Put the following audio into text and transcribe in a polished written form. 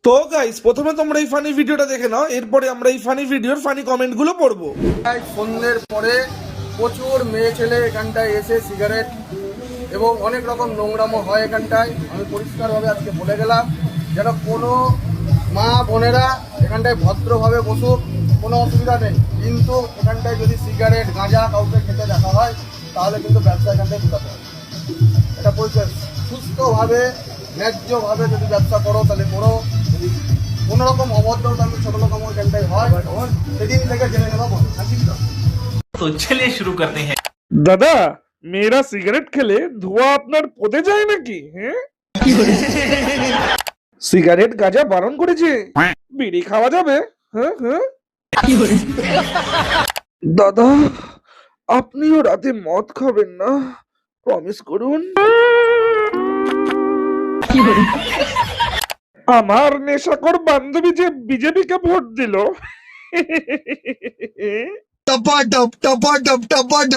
তো গাইস, প্রথমে তোমরা এই ফানি ভিডিওটা দেখে নাও, এরপরে আমরা এই ফানি ভিডিওর ফানি কমেন্টগুলো পড়বো। সন্ধ্যের পরে প্রচুর মেয়ে ছেলে এখানটায় এসে সিগারেট এবং অনেক রকম নোংরামো হয় এখানটায়। আমি পরিষ্কারভাবে আজকে বলে গেলাম যেন কোনো মা বোনেরা এখানটায় ভদ্রভাবে বসুক, কোনো অসুবিধা নেই। কিন্তু এখানটায় যদি সিগারেট গাঁজা কাউকে খেতে দেখা হয় তাহলে কিন্তু ব্যবসা এখানটায় ঢুকাতে হবে। এটা পরিষ্কার, সুস্থভাবে ন্যায্যভাবে যদি ব্যবসা করো তাহলে করো। যদি কোনো রকম অভদ্রতা ছোট রকম এখানটায় হয় সেদিন থেকে জেনে নেওয়া বলো। तो चलिए शुरू करते हैं। দাদা, মেয়েরা সিগারেট খেলে ধোঁয়া আপনার পদে যায় নাকি? হ্যাঁ, সিগারেট গাঁজা বারণ করেছে, বিড়ি খাওয়া যাবে? হ্যাঁ হ্যাঁ। দাদা, আপনিও রাতে মদ খাবেন না, প্রমিস করুন। আমার নেশাখোর বান্ধবী যে বিজেপিকে ভোট দিল, टपाटप टपाटप टपाटप